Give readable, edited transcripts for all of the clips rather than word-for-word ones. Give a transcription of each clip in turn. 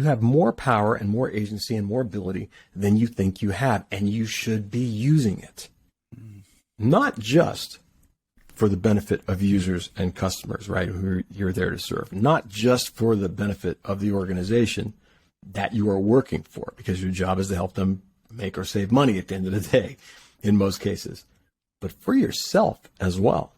have more power and more agency and more ability than you think you have, and you should be using it. Not just for the benefit of users and customers, right, who you're there to serve. Not just for the benefit of the organization that you are working for, because your job is to help them make or save money at the end of the day, in most cases, but for yourself as well.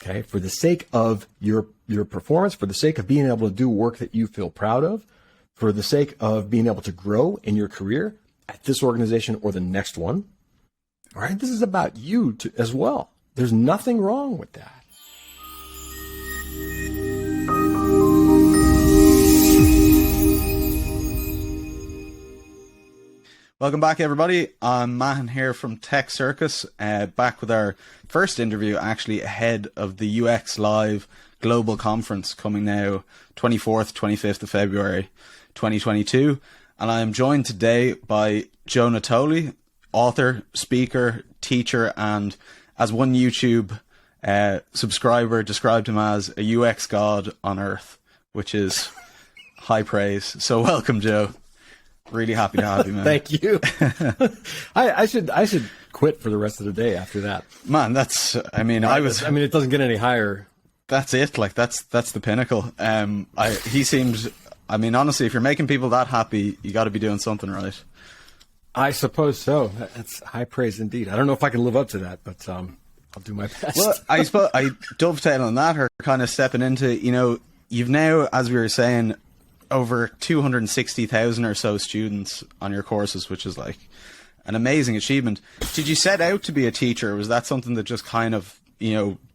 Okay, for the sake of your performance, for the sake of being able to do work that you feel proud of, for the sake of being able to grow in your career at this organization or the next one. All right, this is about you as well. There's nothing wrong with that. Welcome back, everybody. I'm Mahan here from Tech Circus, back with our first interview actually ahead of the UX Live Global Conference coming now 24th, 25th of February 2022. And I am joined today by Joe Natoli, author, speaker, teacher, and as one YouTube subscriber described him as a UX god on earth, which is high praise. So welcome, Joe. Really happy to have you, man. Thank you. I should quit for the rest of the day after that. Man, that's, I mean, it doesn't get any higher. That's it. Like that's the pinnacle. He seems, I mean, honestly, if you're making people that happy, you got to be doing something right. I suppose so. That's high praise indeed. I don't know if I can live up to that, but I'll do my best. Well, I suppose I dovetail on that, or kind of stepping into, you've now, as we were saying, over 260,000 or so students on your courses, which is like an amazing achievement. Did you set out to be a teacher, or was that something that just kind of,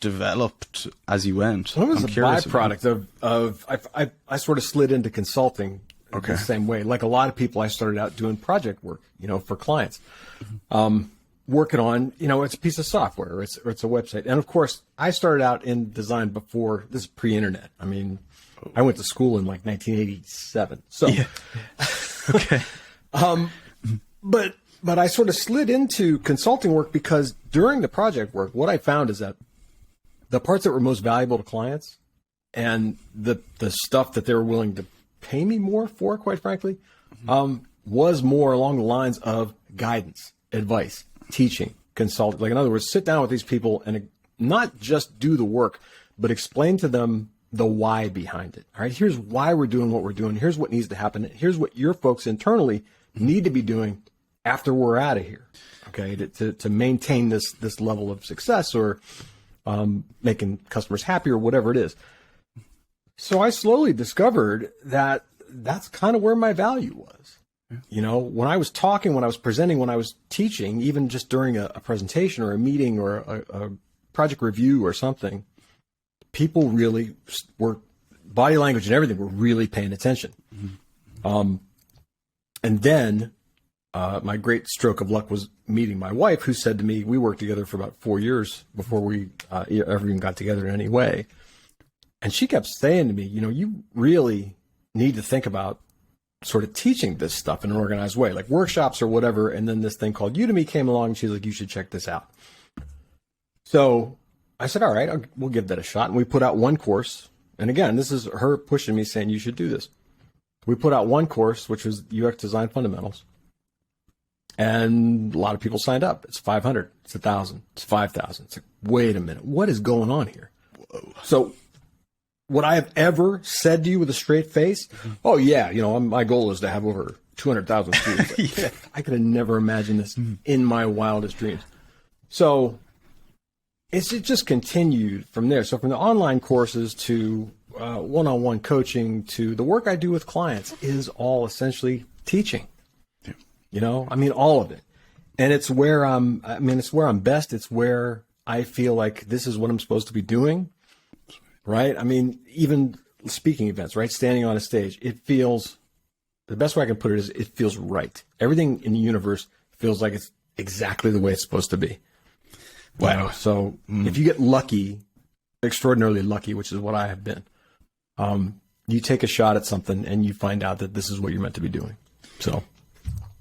developed as you went? Well, it was a byproduct of I sort of slid into consulting the same way. Like a lot of people, I started out doing project work, for clients. Working on, it's a piece of software or it's a website. And of course, I started out in design before, this is pre-internet. I mean, I went to school in like 1987. So, yeah. Okay. But I sort of slid into consulting work because during the project work, what I found is that the parts that were most valuable to clients and the stuff that they were willing to pay me more for, quite frankly, was more along the lines of guidance, advice, teaching, consulting. Like, in other words, sit down with these people and not just do the work, but explain to them the why behind it. All right, here's why we're doing what we're doing. Here's what needs to happen. Here's what your folks internally need to be doing after we're out of here. Okay, to maintain this level of success or making customers happy or whatever it is. So I slowly discovered that that's kind of where my value was. When I was talking, when I was presenting, when I was teaching, even just during a presentation or a meeting or a project review or something, people really were, body language and everything, were really paying attention. And then my great stroke of luck was meeting my wife, who said to me, we worked together for about 4 years before we ever even got together in any way. And she kept saying to me, you really need to think about sort of teaching this stuff in an organized way, like workshops or whatever. And then this thing called Udemy came along and she's like, you should check this out. So I said, all right, we'll give that a shot. And we put out one course. And again, this is her pushing me saying, you should do this. We put out one course, which was UX Design Fundamentals. And a lot of people signed up. It's 500, it's 1,000, it's 5,000. It's like, wait a minute, what is going on here? Whoa. So would I have ever said to you with a straight face, oh yeah, my goal is to have over 200,000 students. Yeah. I could have never imagined this in my wildest dreams. So it just continued from there. So from the online courses to one-on-one coaching to the work I do with clients is all essentially teaching. All of it. And it's where it's where I'm best. It's where I feel like this is what I'm supposed to be doing. Right? Even speaking events, right? Standing on a stage, it feels, the best way I can put it is it feels right. Everything in the universe feels like it's exactly the way it's supposed to be. Wow. So if you get lucky, extraordinarily lucky, which is what I have been, you take a shot at something and you find out that this is what you're meant to be doing. So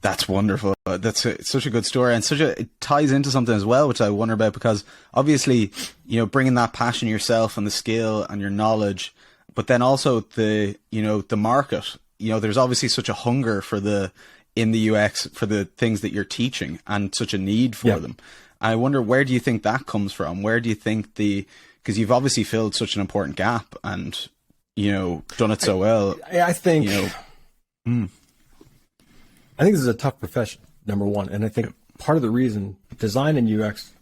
that's wonderful. That's such a good story, and it ties into something as well, which I wonder about, because obviously, bringing that passion yourself and the skill and your knowledge, but then also the market there's obviously such a hunger in the UX for the things that you're teaching and such a need for them. I wonder, where do you think that comes from? Where do you think because you've obviously filled such an important gap and, done it so well. I think, I think this is a tough profession, number one. And I think part of the reason design and UX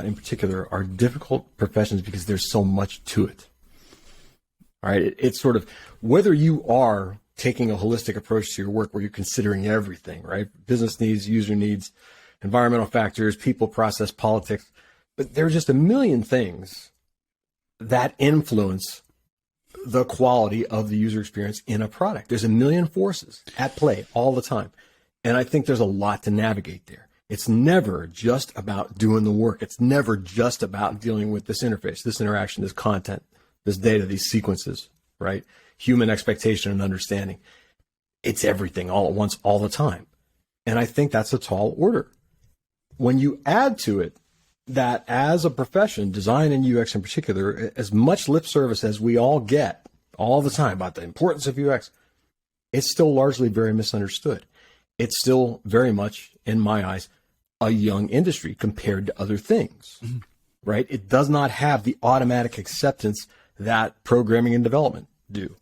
in particular are difficult professions because there's so much to it. All right. It's sort of whether you are taking a holistic approach to your work where you're considering everything, right? Business needs, user needs, environmental factors, people, process, politics. But there are just a million things that influence the quality of the user experience in a product. There's a million forces at play all the time. And I think there's a lot to navigate there. It's never just about doing the work. It's never just about dealing with this interface, this interaction, this content, this data, these sequences, right? Human expectation and understanding. It's everything all at once, all the time. And I think that's a tall order. When you add to it that as a profession, design and UX in particular, as much lip service as we all get all the time about the importance of UX, it's still largely very misunderstood. It's still very much, in my eyes, a young industry compared to other things, right? It does not have the automatic acceptance that programming and development do,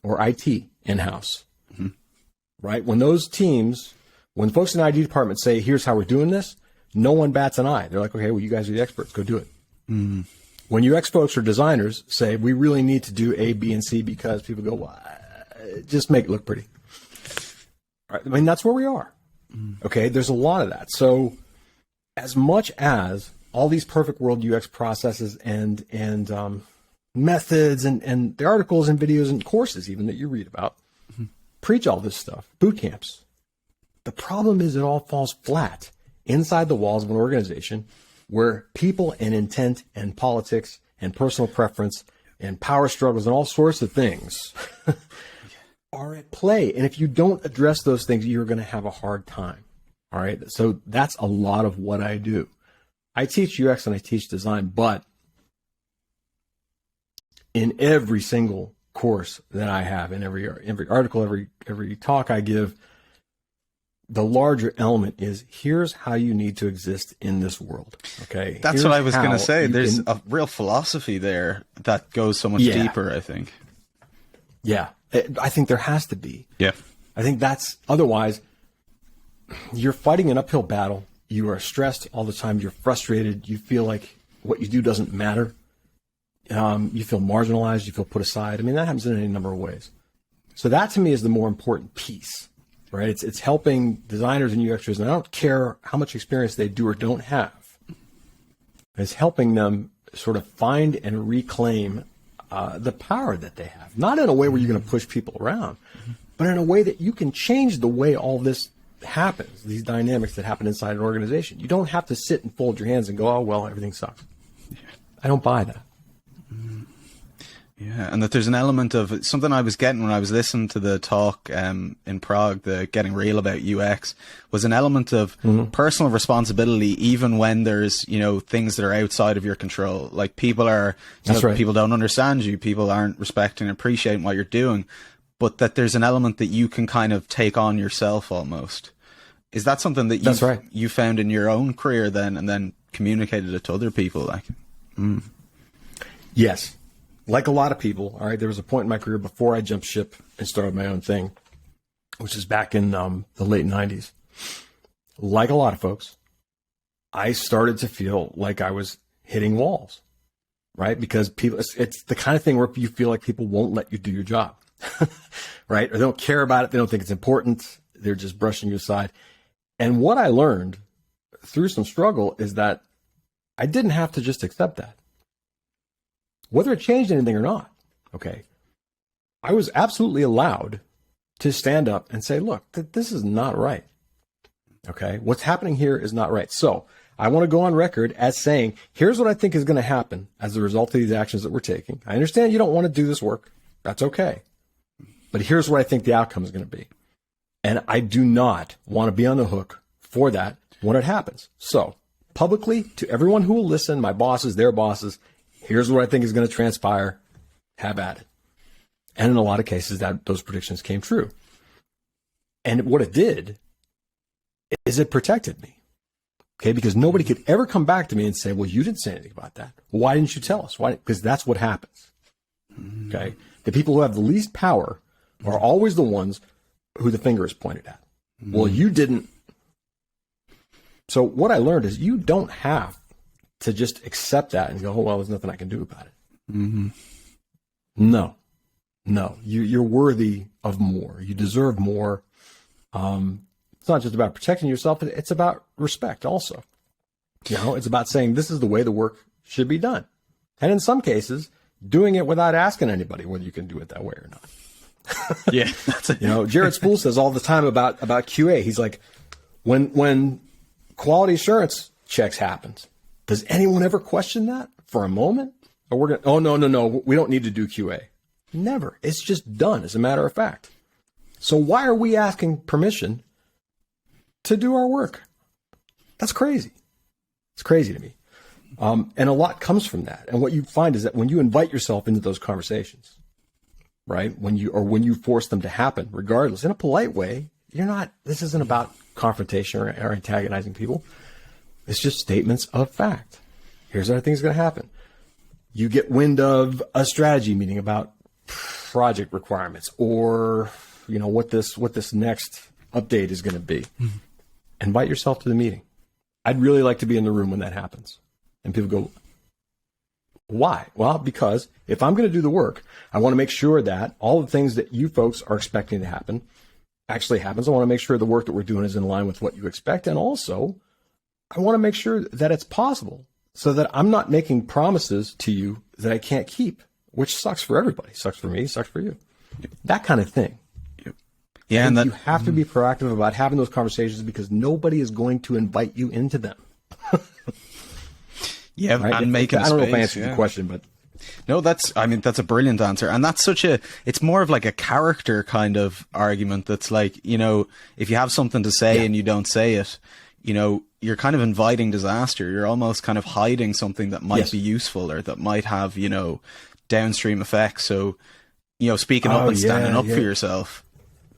or IT in-house, right? When those teams, when folks in the IT department say, here's how we're doing this, no one bats an eye. They're like, okay, well, you guys are the experts, go do it. When UX folks or designers say, we really need to do A, B, and C because people go, well, just make it look pretty. Right? I mean, that's where we are. Okay, there's a lot of that. So as much as all these perfect world UX processes and methods and the articles and videos and courses even that you read about preach all this stuff, boot camps, the problem is it all falls flat inside the walls of an organization where people and intent and politics and personal preference and power struggles and all sorts of things are at play. And if you don't address those things, you're going to have a hard time. All right. So that's a lot of what I do. I teach UX and I teach design, but in every single course that I have, in every article, every talk I give, the larger element is here's how you need to exist in this world. Okay. That's what I was going to say. There's a real philosophy there that goes so much deeper, I think. Yeah. I think there has to be. Yeah. I think that's, otherwise you're fighting an uphill battle. You are stressed all the time. You're frustrated. You feel like what you do doesn't matter. You feel marginalized. You feel put aside. I mean, that happens in any number of ways. So that to me is the more important piece, right? It's helping designers and UXers, and I don't care how much experience they do or don't have. It's helping them sort of find and reclaim the power that they have. Not in a way where you're going to push people around, but in a way that you can change the way all this happens, these dynamics that happen inside an organization. You don't have to sit and fold your hands and go, oh, well, everything sucks. I don't buy that. Yeah, and that there's an element of something I was getting when I was listening to the talk in Prague, the Getting Real About UX, was an element of personal responsibility, even when there's, things that are outside of your control. Like people are, people don't understand you, people aren't respecting and appreciating what you're doing, but that there's an element that you can kind of take on yourself almost. Is that something that you found in your own career then, and then communicated it to other people? Like, Yes. Like a lot of people, all right, there was a point in my career before I jumped ship and started my own thing, which is back in the late 90s. Like a lot of folks, I started to feel like I was hitting walls, right? Because people, it's the kind of thing where you feel like people won't let you do your job, right? Or they don't care about it. They don't think it's important. They're just brushing you aside. And what I learned through some struggle is that I didn't have to just accept that. Whether it changed anything or not, okay, I was absolutely allowed to stand up and say, look, this is not right. Okay, what's happening here is not right. So I want to go on record as saying, here's what I think is going to happen as a result of these actions that we're taking. I understand you don't want to do this work. That's okay. But here's what I think the outcome is going to be. And I do not want to be on the hook for that when it happens. So publicly, to everyone who will listen, my bosses, their bosses, here's what I think is going to transpire. Have at it. And in a lot of cases, those predictions came true. And what it did is it protected me. Okay, because nobody could ever come back to me and say, well, you didn't say anything about that. Why didn't you tell us? Why? Because that's what happens. Okay, the people who have the least power are always the ones who the finger is pointed at. Well, you didn't. So what I learned is you don't have to just accept that and go, oh, well, there's nothing I can do about it. No, you're worthy of more. You deserve more. It's not just about protecting yourself. It's about respect also. It's about saying this is the way the work should be done. And in some cases, doing it without asking anybody whether you can do it that way or not. Yeah. That's it. Jared Spool says all the time about QA. He's like, when quality assurance checks happens, does anyone ever question that for a moment? Or we're going, no, we don't need to do QA. Never. It's just done, as a matter of fact. So why are we asking permission to do our work? That's crazy. It's crazy to me. And a lot comes from that. And what you find is that when you invite yourself into those conversations, right, when you force them to happen, regardless, in a polite way, this isn't about confrontation or antagonizing people. It's just statements of fact. Here's how things are going to happen. You get wind of a strategy meeting about project requirements or, what this next update is going to be. Invite yourself to the meeting. I'd really like to be in the room when that happens. And people go, why? Well, because if I'm going to do the work, I want to make sure that all the things that you folks are expecting to happen actually happens. I want to make sure the work that we're doing is in line with what you expect. And also, I want to make sure that it's possible so that I'm not making promises to you that I can't keep, which sucks for everybody. Sucks for me, sucks for you. That kind of thing. Yeah, and you have to be proactive about having those conversations because nobody is going to invite you into them. Yeah, right? And making I don't know space, if I answered the question, but no, that's a brilliant answer. And that's it's more of like a character kind of argument that's like, if you have something to say and you don't say it, you're kind of inviting disaster. You're almost kind of hiding something that might be useful or that might have, downstream effects. So, speaking up and standing up for yourself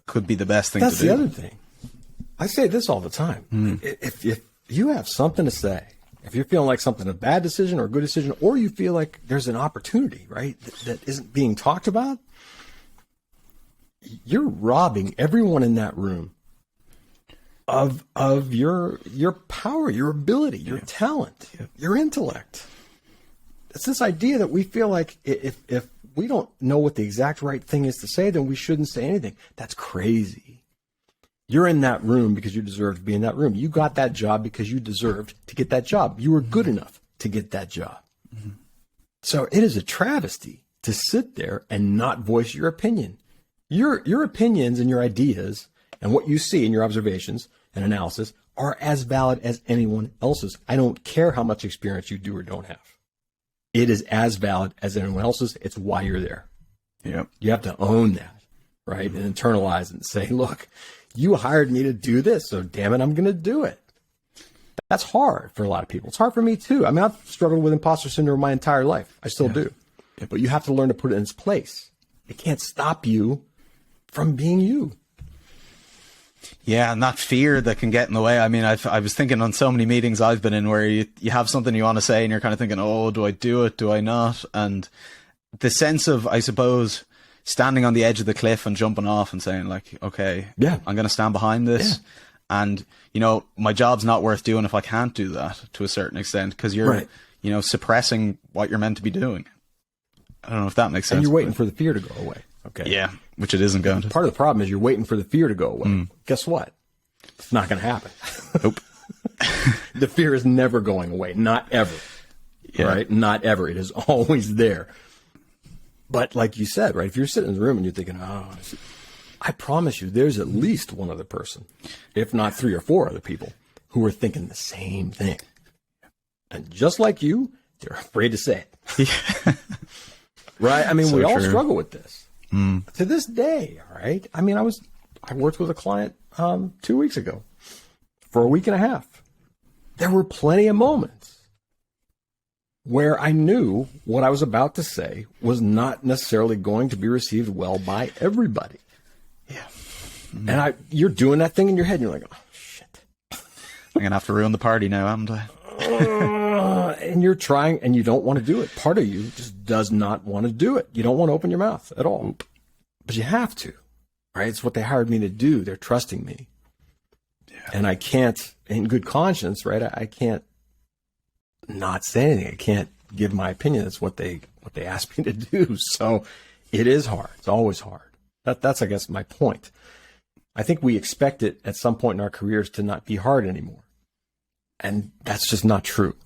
could be the best thing to do. That's the other thing. I say this all the time. If you have something to say, if you're feeling like something a bad decision or a good decision, or you feel like there's an opportunity, right, that isn't being talked about, you're robbing everyone in that room of your power, your ability, your talent, your intellect. It's this idea that we feel like if we don't know what the exact right thing is to say, then we shouldn't say anything. That's crazy. You're in that room because you deserve to be in that room. You got that job because you deserved to get that job. You were good enough to get that job. So it is a travesty to sit there and not voice your opinion. Your opinions and your ideas and what you see in your observations and analysis are as valid as anyone else's. I don't care how much experience you do or don't have. It is as valid as anyone else's. It's why you're there. Yep. You have to own that, right? And internalize it and say, look, you hired me to do this, so damn it, I'm going to do it. That's hard for a lot of people. It's hard for me too. I mean, I've struggled with imposter syndrome my entire life. I still do. But you have to learn to put it in its place. It can't stop you from being you. Yeah, and that fear that can get in the way. I mean, I was thinking on so many meetings I've been in where you have something you want to say and you're kind of thinking, oh, do I do it? Do I not? And the sense of, I suppose, standing on the edge of the cliff and jumping off and saying like, okay, I'm going to stand behind this. And, my job's not worth doing if I can't do that to a certain extent because you're, suppressing what you're meant to be doing. I don't know if that makes sense. And you're waiting for the fear to go away. Okay. Yeah, which it isn't going to. Part of the problem is you're waiting for the fear to go away. Guess what? It's not going to happen. Nope. The fear is never going away. Not ever. Right? Not ever. It is always there. But like you said, right, if you're sitting in the room and you're thinking, I promise you there's at least one other person, if not 3 or 4 other people, who are thinking the same thing. And just like you, they're afraid to say it. Right? I mean, we all struggle with this. To this day, all right? I mean, I worked with a client 2 weeks ago for a week and a half. There were plenty of moments where I knew what I was about to say was not necessarily going to be received well by everybody. Yeah. And you're doing that thing in your head, and you're like, oh, shit. I'm going to have to ruin the party now, haven't I? And you're trying, and you don't want to do it. Part of you just does not want to do it. You don't want to open your mouth at all. But you have to, right? It's what they hired me to do. They're trusting me. Yeah. And I can't, in good conscience, right? I can't not say anything. I can't give my opinion. That's what they asked me to do. So it is hard. It's always hard. That's, I guess, my point. I think we expect it at some point in our careers to not be hard anymore. And that's just not true.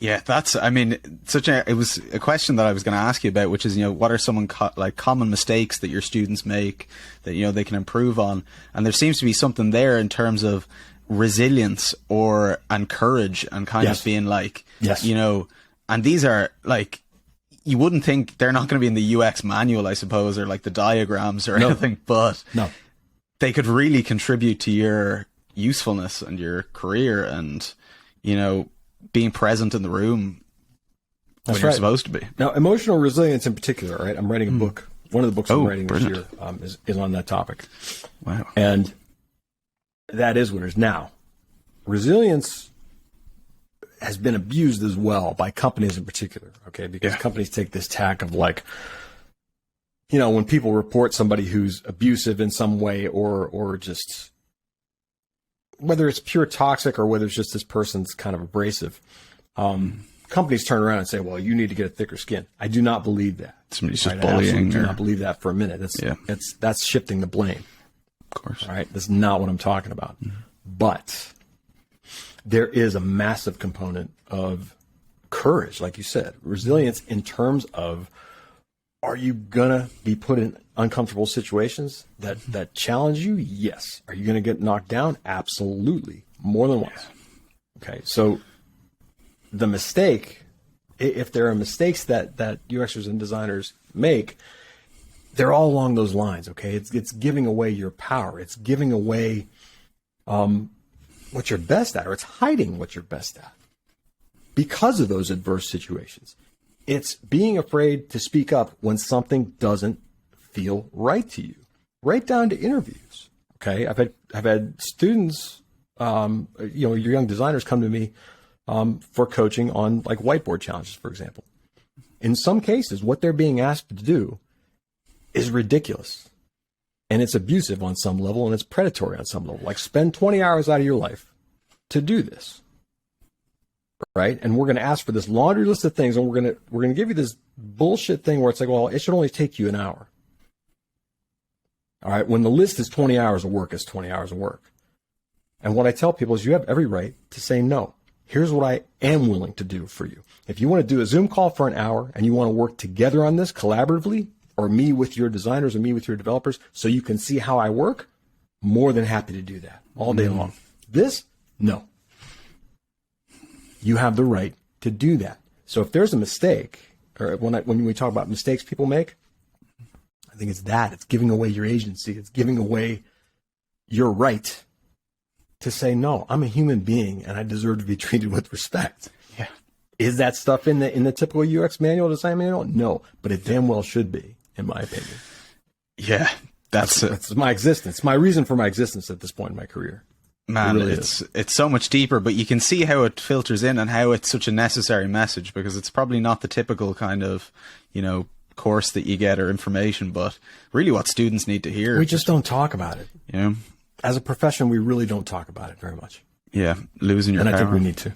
Yeah, it was a question that I was going to ask you about, which is, what are some common mistakes that your students make that, they can improve on? And there seems to be something there in terms of resilience and courage and kind of being like, and these are like, you wouldn't think they're not going to be in the UX manual, I suppose, or like the diagrams or anything, but they could really contribute to your usefulness and your career and, being present in the room when you're supposed to be. Now, emotional resilience in particular, right? I'm writing a book. One of the books I'm writing this year is on that topic. Wow. And that is what it is. Now, resilience has been abused as well by companies in particular, okay? Because companies take this tack of like, when people report somebody who's abusive in some way or just, whether it's pure toxic or whether it's just this person's kind of abrasive, companies turn around and say, well, you need to get a thicker skin. I do not believe that. Somebody's just bullying. I do not believe that for a minute. That's shifting the blame. Of course. All right. That's not what I'm talking about. Mm-hmm. But there is a massive component of courage, like you said, resilience in terms of, are you going to be put in uncomfortable situations that challenge you? Yes. Are you going to get knocked down? Absolutely. More than once. Okay. So the mistake, if there are mistakes that UXers and designers make, they're all along those lines. Okay. It's giving away your power. It's giving away what you're best at, or it's hiding what you're best at because of those adverse situations. It's being afraid to speak up when something doesn't feel right to you, right down to interviews. Okay. I've had students, your young designers come to me, for coaching on like whiteboard challenges, for example. In some cases, what they're being asked to do is ridiculous, and it's abusive on some level, and it's predatory on some level. Like, spend 20 hours out of your life to do this. Right. And we're going to ask for this laundry list of things, and we're going to give you this bullshit thing where it's like, well, it should only take you an hour. All right. When the list is 20 hours of work, it's 20 hours of work. And what I tell people is you have every right to say no. Here's what I am willing to do for you. If you want to do a Zoom call for an hour and you want to work together on this collaboratively, or me with your designers or me with your developers, so you can see how I work, more than happy to do that all day long. This, no. You have the right to do that. So if there's a mistake, or when we talk about mistakes people make, I think it's that. It's giving away your agency. It's giving away your right to say, no, I'm a human being and I deserve to be treated with respect. Yeah. Is that stuff in the typical UX manual, design manual? No, but it damn well should be, in my opinion. Yeah. That's my existence, my reason for my existence at this point in my career. Man, it's so much deeper, but you can see how it filters in and how it's such a necessary message, because it's probably not the typical kind of, course that you get or information, but really what students need to hear. We just don't talk about it. As a profession, we really don't talk about it very much. Yeah, losing your power. And I think we need to.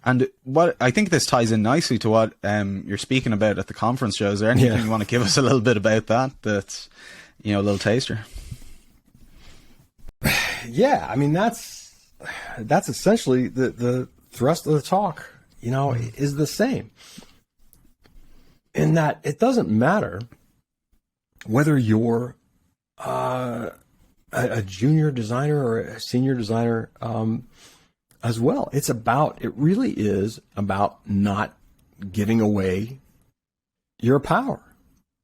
And what I think this ties in nicely to what you're speaking about at the conference, Joe. Is there anything you want to give us a little bit about that? That's, a little taster. Yeah, I mean, that's essentially the thrust of the talk, is the same. In that it doesn't matter whether you're a junior designer or a senior designer as well. It really is about not giving away your power.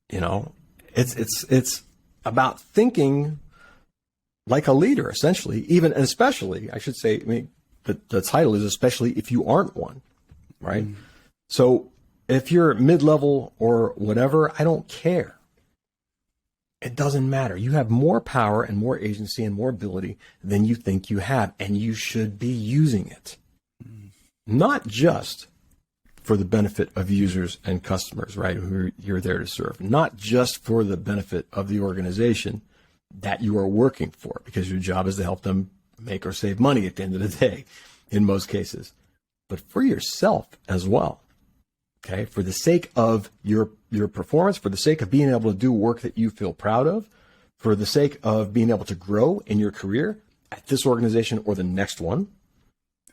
It's about thinking like a leader, essentially, and especially, I should say, the title is especially if you aren't one, right? Mm. So if you're mid-level or whatever, I don't care. It doesn't matter. You have more power and more agency and more ability than you think you have, and you should be using it. Not just for the benefit of users and customers, right, who you're there to serve. Not just for the benefit of the organization that you are working for, because your job is to help them make or save money at the end of the day, in most cases, but for yourself as well. Okay, for the sake of your performance, for the sake of being able to do work that you feel proud of, for the sake of being able to grow in your career at this organization or the next one.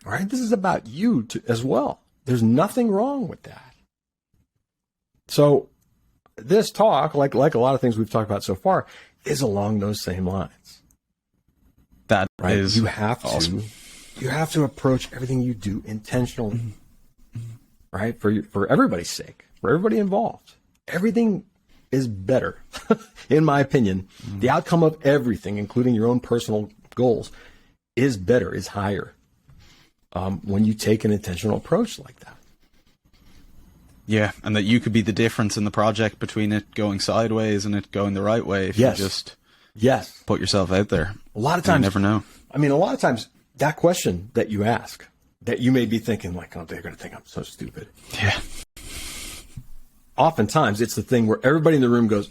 All right, this is about you as well. There's nothing wrong with that. So this talk, like a lot of things we've talked about so far, is along those same lines. That right? is you have awesome. You have to approach everything you do intentionally, right? For everybody's sake, for everybody involved. Everything is better, in my opinion. The outcome of everything, including your own personal goals, is better, is higher when you take an intentional approach like that. Yeah, and that you could be the difference in the project between it going sideways and it going the right way if you just put yourself out there. A lot of times, you never know. I mean, a lot of times that question that you ask, that you may be thinking like, oh, they're going to think I'm so stupid. Yeah. Oftentimes it's the thing where everybody in the room goes,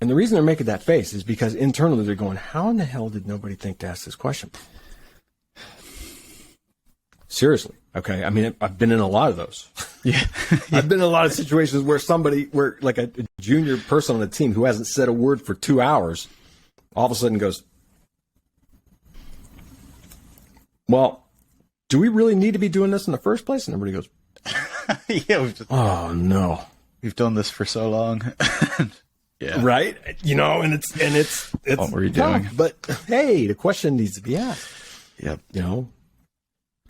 and the reason they're making that face is because internally they're going, how in the hell did nobody think to ask this question? Seriously. Okay. I mean, I've been in a lot of those. Yeah. I've been in a lot of situations where like a junior person on a team who hasn't said a word for 2 hours, all of a sudden goes, well, do we really need to be doing this in the first place? And everybody goes, yeah. Oh no. We've done this for so long. Yeah. Right. You know, and it's what were you tough, doing? But hey, the question needs to be asked. Yep. You know,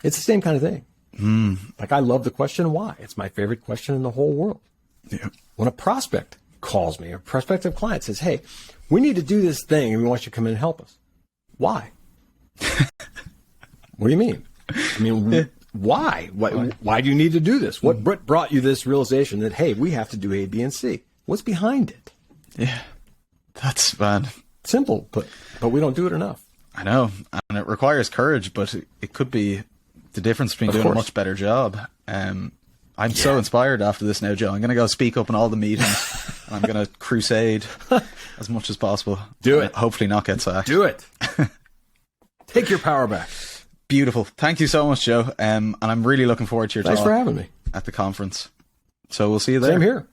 it's the same kind of thing. Like, I love the question why. It's my favorite question in the whole world. Yeah. When a prospect calls me, a prospective client says, hey, we need to do this thing and we want you to come in and help us. Why? What do you mean? I mean, why? Why do you need to do this? What brought you this realization that, hey, we have to do A, B, and C? What's behind it? Yeah. That's bad. Simple, but we don't do it enough. I know. And it requires courage, but it could be the difference between doing a much better job. I'm so inspired after this now, Joe. I'm going to go speak up in all the meetings. And I'm going to crusade as much as possible. Do it. Hopefully not get sacked. Do it. Take your power back. Beautiful. Thank you so much, Joe. And I'm really looking forward to your talk. Thanks for having me at the conference. So we'll see you there. Same here.